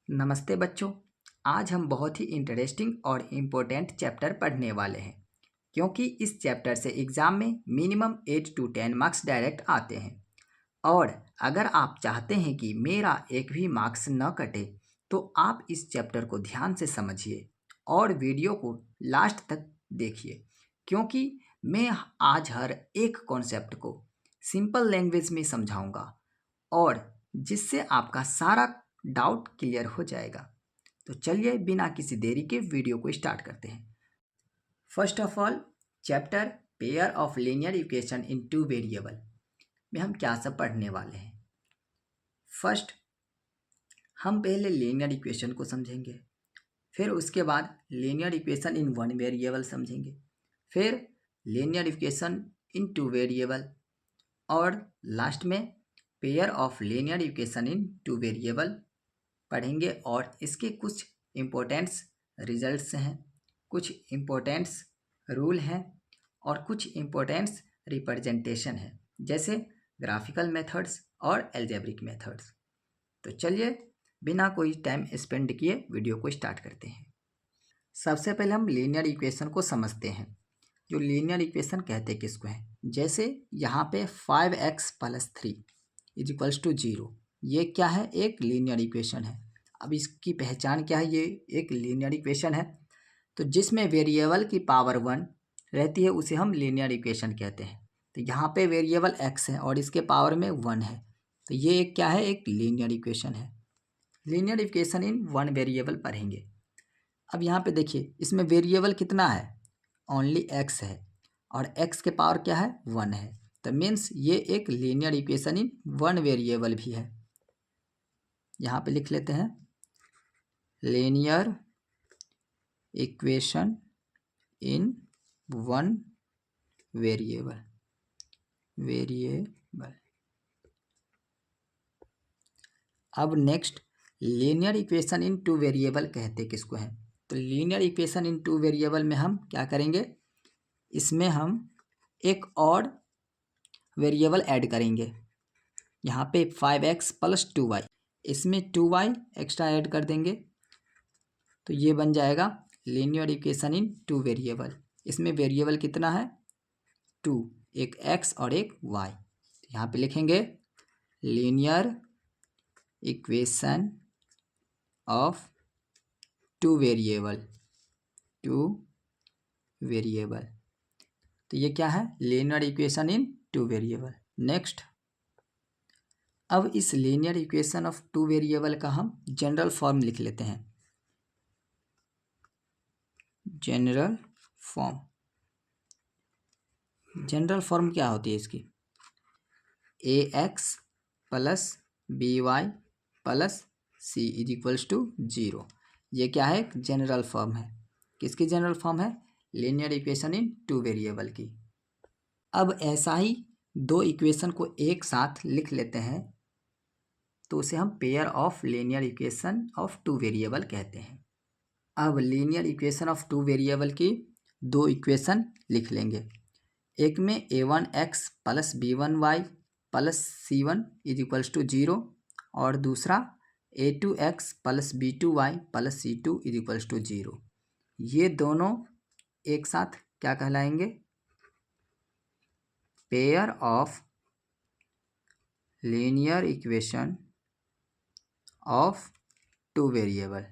नमस्ते बच्चों। आज हम बहुत ही इंटरेस्टिंग और इम्पोर्टेंट चैप्टर पढ़ने वाले हैं, क्योंकि इस चैप्टर से एग्ज़ाम में मिनिमम 8 to 10 मार्क्स डायरेक्ट आते हैं। और अगर आप चाहते हैं कि मेरा एक भी मार्क्स न कटे, तो आप इस चैप्टर को ध्यान से समझिए और वीडियो को लास्ट तक देखिए, क्योंकि मैं आज हर एक कॉन्सेप्ट को सिंपल लैंग्वेज में समझाऊंगा और जिससे आपका सारा डाउट क्लियर हो जाएगा। तो चलिए बिना किसी देरी के वीडियो को स्टार्ट करते हैं। First of all, chapter pair of linear equation in two variable में हम क्या सब पढ़ने वाले हैं। फर्स्ट, हम पहले लीनियर इक्वेशन को समझेंगे, फिर उसके बाद linear equation in one variable समझेंगे, फिर linear equation in two variable और लास्ट में pair of linear equation in two variable पढ़ेंगे। और इसके कुछ इम्पोर्टेंट्स रिजल्ट्स हैं, कुछ इम्पोर्टेंट्स रूल हैं और कुछ इम्पोर्टेंट्स रिप्रेजेंटेशन है, जैसे ग्राफिकल मेथड्स और एल्जेब्रिक मेथड्स। तो चलिए बिना कोई टाइम स्पेंड किए वीडियो को स्टार्ट करते हैं। सबसे पहले हम लीनियर इक्वेशन को समझते हैं। जो लीनियर इक्वेशन कहते किसको हैं, जैसे यहाँ पे 5x + 3 = 0, ये क्या है, एक लीनियर इक्वेशन है। अब इसकी पहचान क्या है, ये एक लीनियर इक्वेशन है तो जिसमें वेरिएबल की पावर 1 रहती है उसे हम लीनियर इक्वेशन कहते हैं। तो यहाँ पे वेरिएबल x है और इसके पावर में 1 है, तो ये एक क्या है, एक लीनियर इक्वेशन है। Linear equation in one variable पढ़ेंगे। अब यहाँ पे देखिए, इसमें वेरिएबल कितना है, ओनली x है और x के पावर क्या है, 1 है। तो मीन्स ये एक linear equation in one variable भी है। यहाँ पे लिख लेते हैं linear equation in one variable. अब next, linear equation in two variable कहते किसको हैं। तो linear equation in two variable में हम क्या करेंगे, इसमें हम एक और वेरिएबल ऐड करेंगे। यहाँ पे 5x + 2y, इसमें 2y एक्स्ट्रा ऐड कर देंगे, तो ये बन जाएगा linear equation in two variable. इसमें वेरिएबल कितना है, 2, एक x और एक y। यहाँ पे लिखेंगे linear equation of two variable. तो ये क्या है, linear equation in two variable. Next, अब इस linear equation of two variable का हम जनरल फॉर्म लिख लेते हैं। जनरल फॉर्म क्या होती है इसकी, ax + by + c = 0। ये क्या है, एक जनरल फॉर्म है। किसकी जनरल फॉर्म है, linear equation in two variable की। अब ऐसा ही दो इक्वेशन को एक साथ लिख लेते हैं तो उसे हम pair of linear equation of two variable कहते हैं। अब linear equation of two variable की दो इक्वेशन लिख लेंगे। एक में a1x + b1y + c1 = 0 और दूसरा a2x + b2y + c2 = 0। ये दोनों एक साथ क्या कहलाएंगे, pair of linear equation of two variable.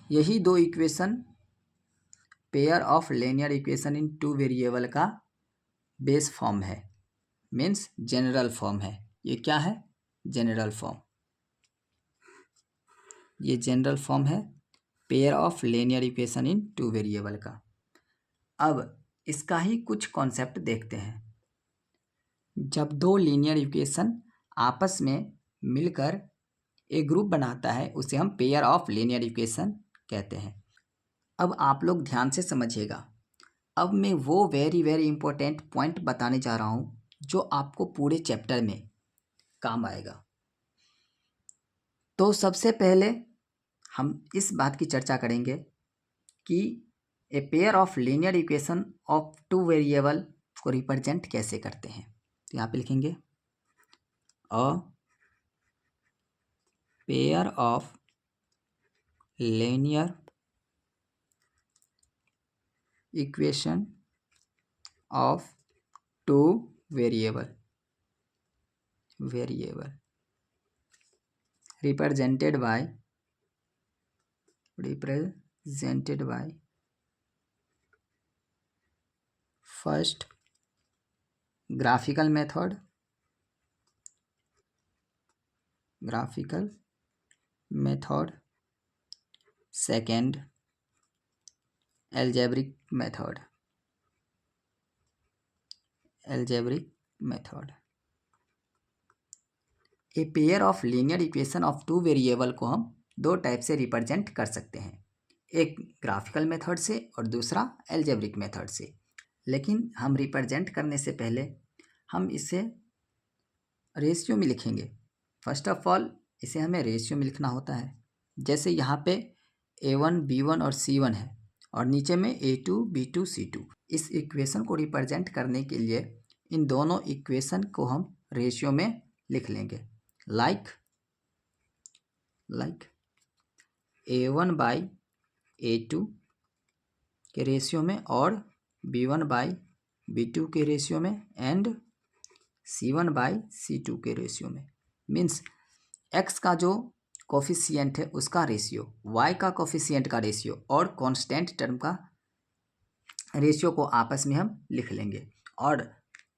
यही दो equation pair of linear equation in two variable का बेस फॉर्म है, मीन्स जनरल फॉर्म है। ये क्या है, जनरल फॉर्म। ये जनरल फॉर्म है pair of linear equation in two variable का। अब इसका ही कुछ कॉन्सेप्ट देखते हैं। जब दो लीनियर इक्वेशन आपस में मिलकर एक ग्रुप बनाता है उसे हम पेयर ऑफ लीनियर इक्वेशन कहते हैं। अब आप लोग ध्यान से समझिएगा। अब मैं वो वेरी इंपॉर्टेंट पॉइंट बताने जा रहा हूँ जो आपको पूरे चैप्टर में काम आएगा। तो सबसे पहले हम इस बात की चर्चा करेंगे कि a pair of linear equation of two variable को रिप्रेजेंट कैसे करते हैं। तो यहाँ पे लिखेंगे a pair of linear equation of two variable represented by first graphical method, second algebraic method. A pair of linear equation of two variable को हम दो टाइप से रिप्रेजेंट कर सकते हैं, एक ग्राफिकल मेथड से और दूसरा एल्जेब्रिक मेथड से। लेकिन हम रिप्रेजेंट करने से पहले हम इसे रेशियो में लिखेंगे। फर्स्ट ऑफ ऑल इसे हमें रेशियो में लिखना होता है। जैसे यहाँ पे A1, B1 और C1 है और नीचे में A2, B2, C2। इस इक्वेशन को रिप्रेजेंट करने के लिए इन दोनों इक्वेशन को हम रेशियो में लिख लेंगे। लाइक A1 बाई A2 के रेशियो में और B1 बाई B2 के रेशियो में एंड C1 बाई C2 के रेशियो में। मीन्स x का जो कोफिशिएंट है उसका रेशियो, y का कोफिशिएंट का रेशियो और कांस्टेंट टर्म का रेशियो को आपस में हम लिख लेंगे और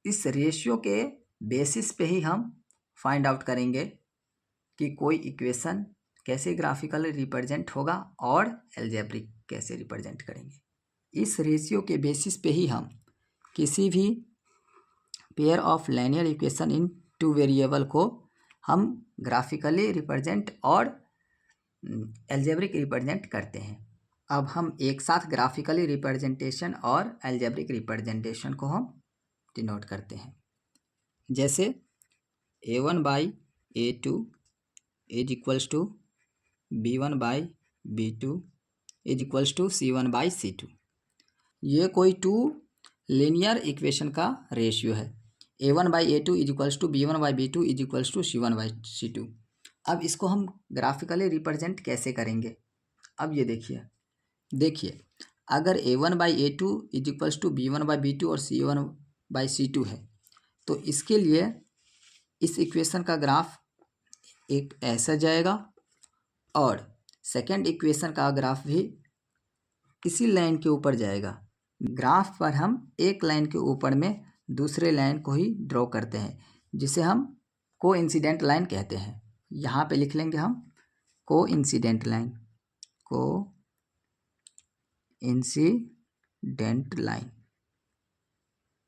इस रेशियो के बेसिस पे ही हम फाइंड आउट करेंगे कि कोई इक्वेशन कैसे ग्राफिकली रिप्रेजेंट होगा और एल्जेब्रिक कैसे रिप्रेजेंट करेंगे। इस रेशियो के बेसिस पे ही हम किसी भी pair of linear equation in two variable को हम ग्राफिकली रिप्रेजेंट और एल्जेब्रिक रिप्रेजेंट करते हैं। अब हम एक साथ ग्राफिकली रिप्रेजेंटेशन और एल्जेब्रिक रिप्रेजेंटेशन को हम डिनोट करते हैं। जैसे A1 by A2 is equals to B1 by B2 is equals to C1 by C2। ये कोई टू लीनियर इक्वेशन का रेशियो है। A1 by A2 is equals to B1 by B2 is equals to C1 by C2। अब इसको हम graphically represent कैसे करेंगे? अब ये देखिए अगर A1 by A2 is equals to B1 by B2 और C1 बाई C2 है तो इसके लिए इस इक्वेशन का ग्राफ एक ऐसा जाएगा और सेकेंड इक्वेशन का ग्राफ भी इसी लाइन के ऊपर जाएगा। ग्राफ पर हम एक लाइन के ऊपर में दूसरे लाइन को ही ड्रॉ करते हैं जिसे हम कोइंसिडेंट लाइन कहते हैं। यहाँ पे लिख लेंगे हम कोइंसिडेंट लाइन।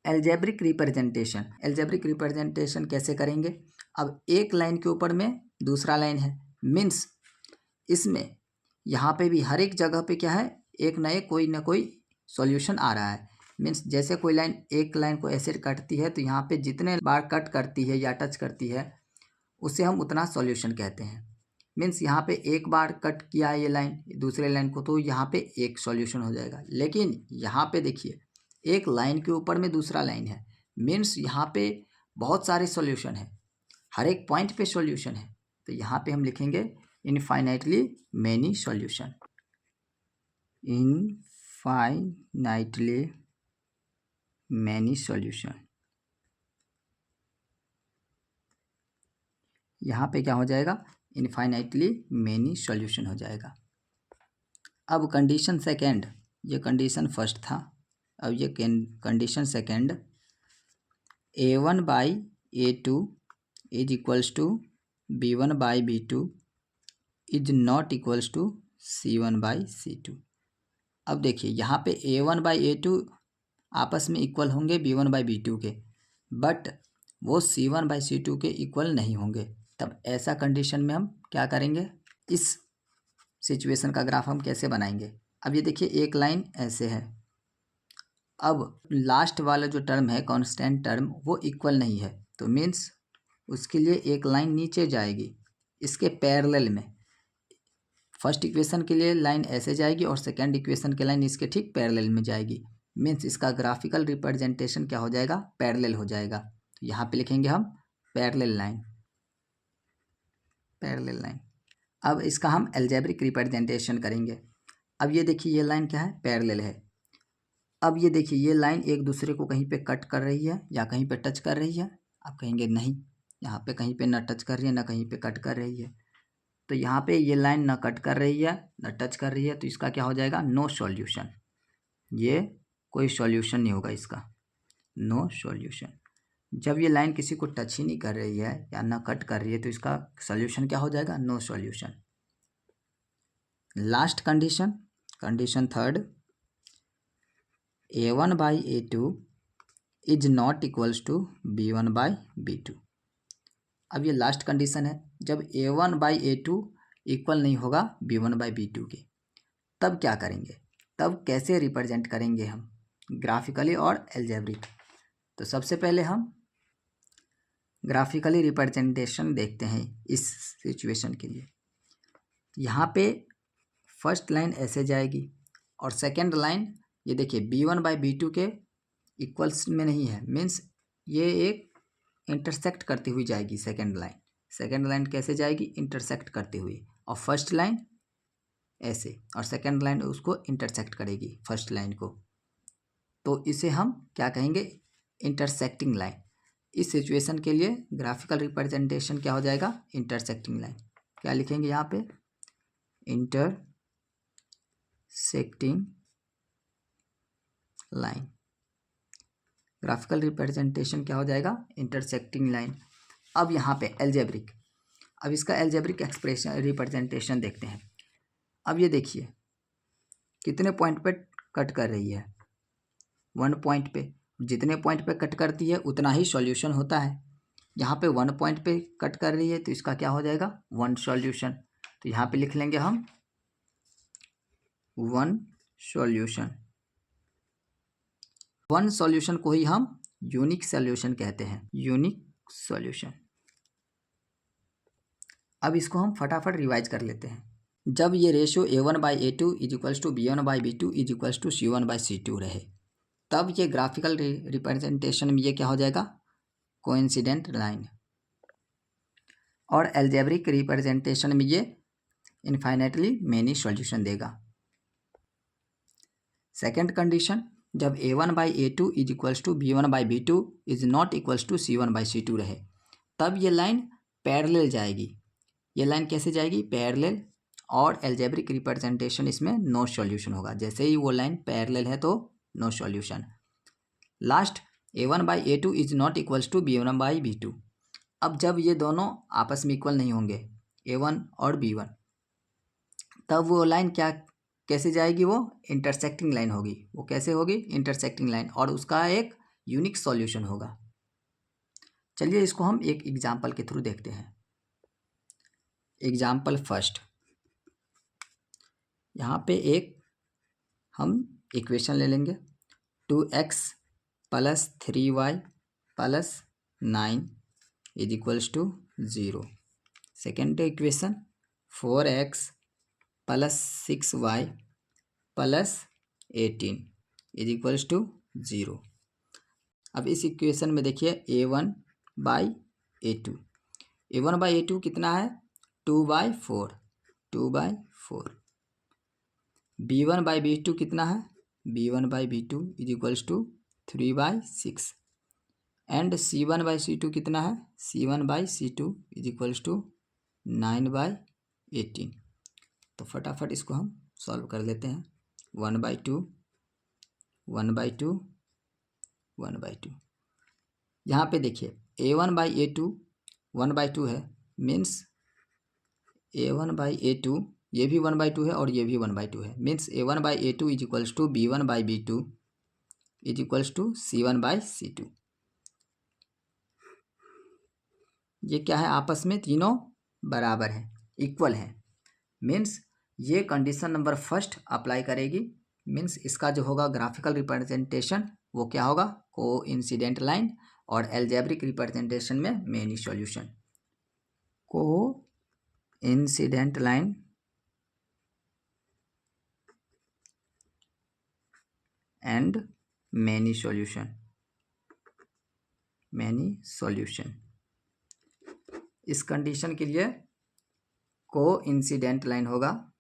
एल्जेब्रिक रिप्रेजेंटेशन कैसे करेंगे? अब एक लाइन के ऊपर में दूसरा लाइन है, मीन्स इसमें यहाँ पे भी हर एक जगह पे क्या है, एक नए कोई ना कोई सॉल्यूशन आ रहा है। मीन्स जैसे कोई लाइन एक लाइन को ऐसे कटती है तो यहाँ पे जितने बार कट करती है या टच करती है उसे हम उतना सॉल्यूशन कहते हैं। मीन्स यहाँ पे एक बार कट किया ये लाइन दूसरे लाइन को तो यहाँ पे एक सॉल्यूशन हो जाएगा। लेकिन यहाँ पे देखिए एक लाइन के ऊपर में दूसरा लाइन है, मीन्स यहाँ पे बहुत सारे सॉल्यूशन है, हर एक पॉइंट पे सॉल्यूशन है। तो यहाँ पे हम लिखेंगे इनफाइनाइटली मैनी सॉल्यूशन। यहाँ पे क्या हो जाएगा, इनफाइनाइटली मैनी सॉल्यूशन हो जाएगा। अब कंडीशन सेकेंड, ये कंडीशन फर्स्ट था, अब ये condition second, A1 by A2 is equals to B1 by B2 is not equals to C1 by C2। अब देखिए यहाँ पे A1 बाई A2 आपस में इक्वल होंगे B1 बाई B2 के, बट वो C1 बाई C2 के इक्वल नहीं होंगे। तब ऐसा कंडीशन में हम क्या करेंगे, इस सिचुएशन का ग्राफ हम कैसे बनाएंगे? अब ये देखिए एक लाइन ऐसे है, अब लास्ट वाला जो टर्म है कांस्टेंट टर्म वो इक्वल नहीं है, तो मीन्स उसके लिए एक लाइन नीचे जाएगी इसके पैरेलल में। फर्स्ट इक्वेशन के लिए लाइन ऐसे जाएगी और सेकंड इक्वेशन के लाइन इसके ठीक पैरेलल में जाएगी। मीन्स इसका ग्राफिकल रिप्रेजेंटेशन क्या हो जाएगा, पैरेलल हो जाएगा। तो यहाँ पे लिखेंगे हम पैरेलल लाइन, पैरेलल लाइन। अब इसका हम अलजेब्रिक रिप्रेजेंटेशन करेंगे। अब ये देखिए ये लाइन क्या है, पैरेलल है। अब ये देखिए ये लाइन एक दूसरे को कहीं पे कट कर रही है या कहीं पे टच कर रही है। आप कहेंगे नहीं, यहाँ पे कहीं पे ना टच कर रही है ना कहीं पे कट कर रही है। तो यहाँ पे ये लाइन ना कट कर रही है ना टच कर रही है, तो इसका क्या हो जाएगा, नो सॉल्यूशन। ये कोई सॉल्यूशन नहीं होगा इसका, नो सॉल्यूशन। जब ये लाइन किसी को टच ही नहीं कर रही है या ना कट कर रही है तो इसका सॉल्यूशन क्या हो जाएगा, no solution. Last condition, condition third, a1 by a2 is not equals to b1 by b2। अब ये लास्ट कंडीशन है, जब a1 by a2 इक्वल नहीं होगा b1 by b2 के, तब क्या करेंगे, तब कैसे रिप्रेजेंट करेंगे हम, ग्राफिकली और एल्जेब्रिक। तो सबसे पहले हम ग्राफिकली रिप्रेजेंटेशन देखते हैं इस सिचुएशन के लिए। यहाँ पे फर्स्ट लाइन ऐसे जाएगी और सेकेंड लाइन ये देखिए b1 by b2 के इक्वल्स में नहीं है, मीन्स ये एक इंटरसेक्ट करती हुई जाएगी सेकेंड लाइन। सेकेंड लाइन कैसे जाएगी, इंटरसेक्ट करती हुई, और फर्स्ट लाइन ऐसे, और सेकेंड लाइन उसको इंटरसेक्ट करेगी फर्स्ट लाइन को। तो इसे हम क्या कहेंगे, इंटरसेक्टिंग लाइन। इस सिचुएशन के लिए ग्राफिकल रिप्रेजेंटेशन क्या हो जाएगा, इंटरसेक्टिंग लाइन। क्या लिखेंगे यहाँ पे, इंटरसेक्टिंग लाइन। ग्राफिकल रिप्रेजेंटेशन क्या हो जाएगा, इंटरसेक्टिंग लाइन। अब यहाँ पे एल्जेब्रिक, अब इसका एल्जेब्रिक एक्सप्रेशन रिप्रेजेंटेशन देखते हैं। अब ये देखिए कितने पॉइंट पे कट कर रही है, 1 पॉइंट पे। जितने पॉइंट पे कट करती है उतना ही सॉल्यूशन होता है। यहाँ पे 1 पॉइंट पे कट कर रही है तो इसका क्या हो जाएगा, 1 सॉल्यूशन। तो यहाँ पे लिख लेंगे हम 1 सॉल्यूशन। 1 सॉल्यूशन को ही हम यूनिक सॉल्यूशन कहते हैं, यूनिक सॉल्यूशन। अब इसको हम फटाफट रिवाइज कर लेते हैं। जब ये ratio a1 by a2 is equals to b1 by b2 is equals to c1 by c2 रहे, तब ये ग्राफिकल रिप्रेजेंटेशन में ये क्या हो जाएगा, कोइंसिडेंट लाइन। और एल्जेब्रिक रिप्रेजेंटेशन में ये इनफाइनाइटली मेनी सॉल्यूशन देगा। सेकेंड कंडीशन, जब a1 by a2 is equals to b1 by b2 is not equals to c1 by c2 रहे, तब ये लाइन पैरेलल जाएगी। ये लाइन कैसे जाएगी, पैरेलल, और एल्जेब्रिक रिप्रेजेंटेशन इसमें नो सॉल्यूशन होगा। जैसे ही वो लाइन पैरेलल है तो no solution. Last, a1 by a2 is not equals to b1 by b2। अब जब ये दोनों आपस में इक्वल नहीं होंगे, a1 और b1, तब वो लाइन क्या कैसे जाएगी, वो इंटरसेक्टिंग लाइन होगी। वो कैसे होगी, इंटरसेक्टिंग लाइन, और उसका एक यूनिक सॉल्यूशन होगा। चलिए इसको हम एक एग्जाम्पल के थ्रू देखते हैं। एग्जाम्पल फर्स्ट, यहाँ पे एक हम इक्वेशन ले लेंगे, 2x plus 3y plus 9 is equals to 0। Second equation, 4x plus 6y plus 18 is equals to 0। अब इस इक्वेशन में देखिए a1 by a2, a1 by a2 कितना है, 2/4, 2/4। b1 बाई b2 कितना है, b1 by b2 is equals to 3/6। And c1 by c2 कितना है, c1 by c2 is equals to 9/18। तो फटाफट इसको हम सॉल्व कर लेते हैं। 1/2, 1/2, 1/2। यहाँ पे देखिए a1 बाई a2 1/2 है, मीन्स a1 बाई a2, ये भी 1/2 है और ये भी 1/2 है, means a1 by a2 is equals to b1 by b2 is equals to c1 by c2। ये क्या है, आपस में तीनों बराबर हैं, इक्वल हैं, मीन्स ये कंडीशन नंबर फर्स्ट अप्लाई करेगी। मीन्स इसका जो होगा ग्राफिकल रिप्रेजेंटेशन वो क्या होगा, कोइंसिडेंट लाइन, और एल्जेब्रिक रिप्रेजेंटेशन में many solution. Coincident line and many solution, many solution. इस कंडीशन के लिए कोइंसिडेंट लाइन होगा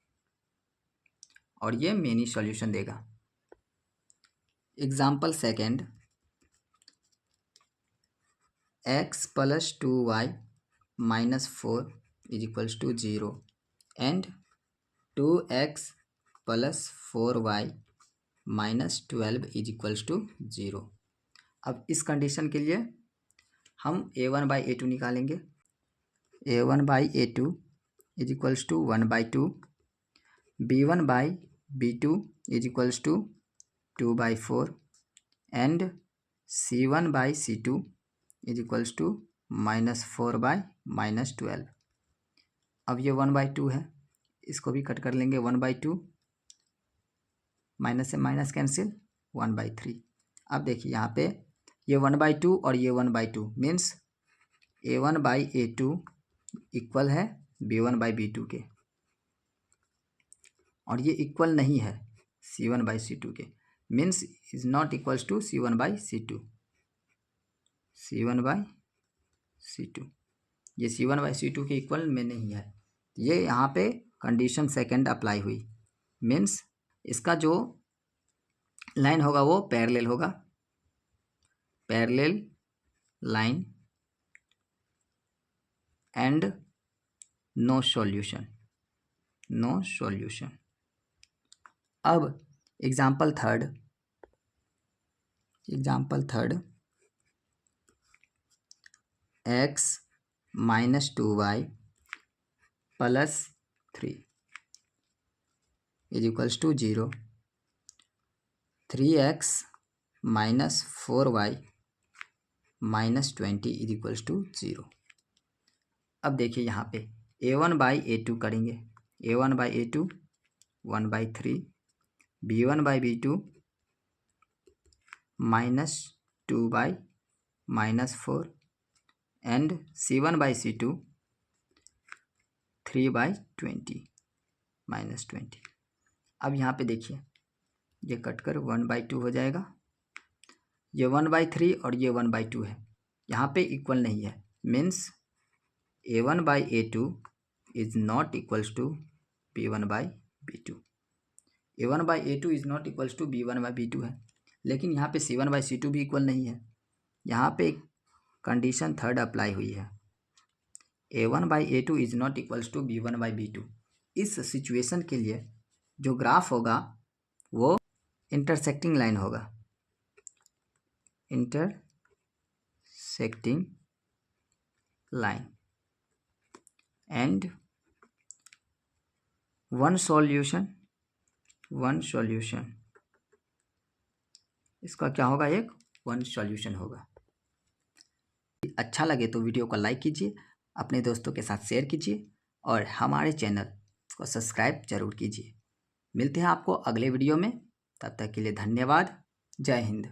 और ये मैनी सॉल्यूशन देगा। Example second, x + 2y - 4 = 0 and 2x + 4y - 12 = 0। अब इस कंडीशन के लिए हम a1/a2 निकालेंगे। a1/a2 = 1/2, b1/b2 = 2/4 and c1/c2 = -4/-12। अब ये 1/2 है, इसको भी कट कर लेंगे। 1/2 माइनस से माइनस कैंसिल, 1/3। अब देखिए यहाँ पे ये 1/2 और ये 1/2 मीन्स a1/a2 इक्वल है b1/b2 के, और ये इक्वल नहीं है c1/c2 के, means is not equals to c1/c2। c1/c2 ये c1/c2 के इक्वल में नहीं है। ये यहाँ पे कंडीशन सेकंड अप्लाई हुई, मीन्स इसका जो लाइन होगा वो पैरेलल होगा, parallel line and no solution, no solution. अब example third, x - 2y + 3 = 0, 3x - 4y - 20 = 0। अब देखिए यहाँ पे a1/a2 करेंगे। a1/a2 1/3, b1/b2 -2/-4 and c1/c2 3/20 -20। अब यहाँ पे देखिए ये कटकर 1/2 हो जाएगा, ये 1/3 और ये 1/2 है, यहाँ पे इक्वल नहीं है, means a1/a2 is not equals to b1/b2। a1/a2 is not equals to b1/b2 है, लेकिन यहाँ पे c1/c2 भी इक्वल नहीं है। यहाँ पे कंडीशन थर्ड अप्लाई हुई है, a1/a2 is not equals to b1/b2। इस सिचुएशन के लिए जो ग्राफ होगा वो इंटरसेक्टिंग लाइन होगा, intersecting line and one solution, इसका क्या होगा, एक वन सॉल्यूशन होगा। अच्छा लगे तो वीडियो को लाइक कीजिए, अपने दोस्तों के साथ शेयर कीजिए और हमारे चैनल को सब्सक्राइब जरूर कीजिए। मिलते हैं आपको अगले वीडियो में, तब तक के लिए धन्यवाद। जय हिंद।